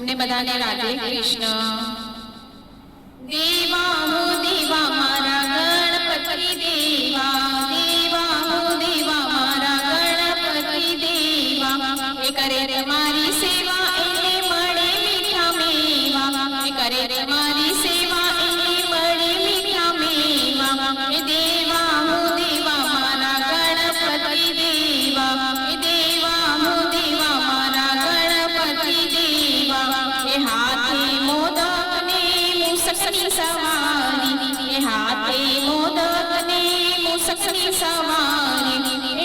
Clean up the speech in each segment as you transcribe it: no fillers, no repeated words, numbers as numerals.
તમને બધાને રાધે કૃષ્ણ। દેવા હો દેવા મારા ગણપતિ દેવા, દેવા હો દેવા મારા ગણપતિ દેવા, એ કરે તમારી સેવા એને મળે મીઠા મેવા, એ કરે તમારી સેવા એને મળે મીઠા મેવા। એ દેવા હો દેવા મારા ગણપતિ દેવા, એ દેવા હો દેવા મારા ગણપતિ દેવા, એ હાથે મોદક ને મૂષકની સવારી, એ હાથે મોદક ને મૂષકની સવારી,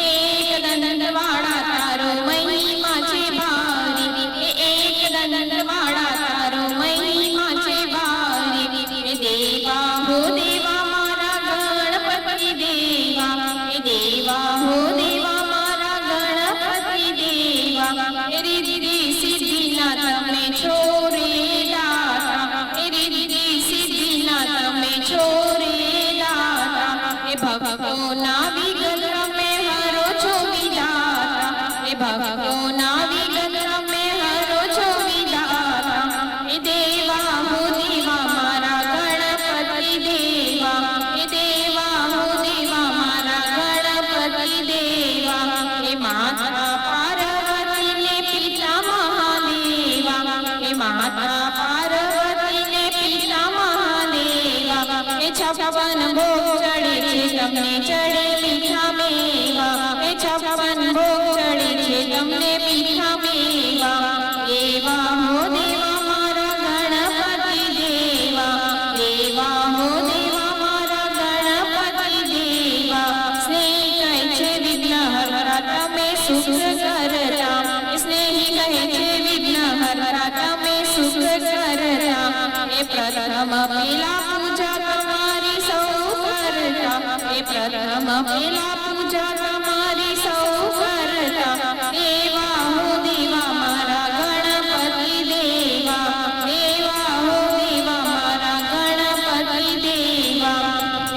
એક દંડવાળા તારો મહિમા છે ભારી, એક દંડવાળા તારો મહિમા છે ભારી। એ દેવા હો દેવા મારા ગણપતિ દેવા, એ દેવા હો દેવા મારા ગણપતિ દેવા, એ રીતિ સિદ્ધિના તમે છો રે દાતા, એ રીતિ સિદ્ધિના તમે છો રે દાતા, એ ભક્તોના વિઘ્ન તમે હરો છો વિધાતા, એ ભક્તોના વિઘ્ન તમે હરો છો વિધાતા। એ દેવા હો દેવા મારા ગણપતિ દેવા, એ દેવા હો દેવા મારા ગણપતિ દેવા, એ માતા પાર્વતી ને પિતા મહાદેવા, એ માતા પાર્વતી ને પિતા મહાદેવા, એ 56 ભોગ ચડે છે તમને ચડે મીઠા મેવા, એ 56 ભોગ ચડે છે તમને મીઠા મેવા। દેવા હો દેવા મારા ગણપતિ દેવા, દેવા હો દેવા મારા ગણપતિ દેવા, સ્નેહી કહે છે વિઘ્ન હરતા તમે સુખ કરતા, સ્નેહી કહે છે વિઘ્ન હરતા તમે સુખ કરતા, એ પ્રથમ પેલા પૂજા તમારી સૌ કરતા, એ પ્રથમ પેલા પૂજા તમારી સૌ કરતા। દેવા હો દેવા મારા ગણપતિ દેવા, દેવા હો દેવા મારા ગણપતિ દેવા,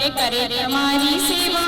એ કરે તમારી સેવા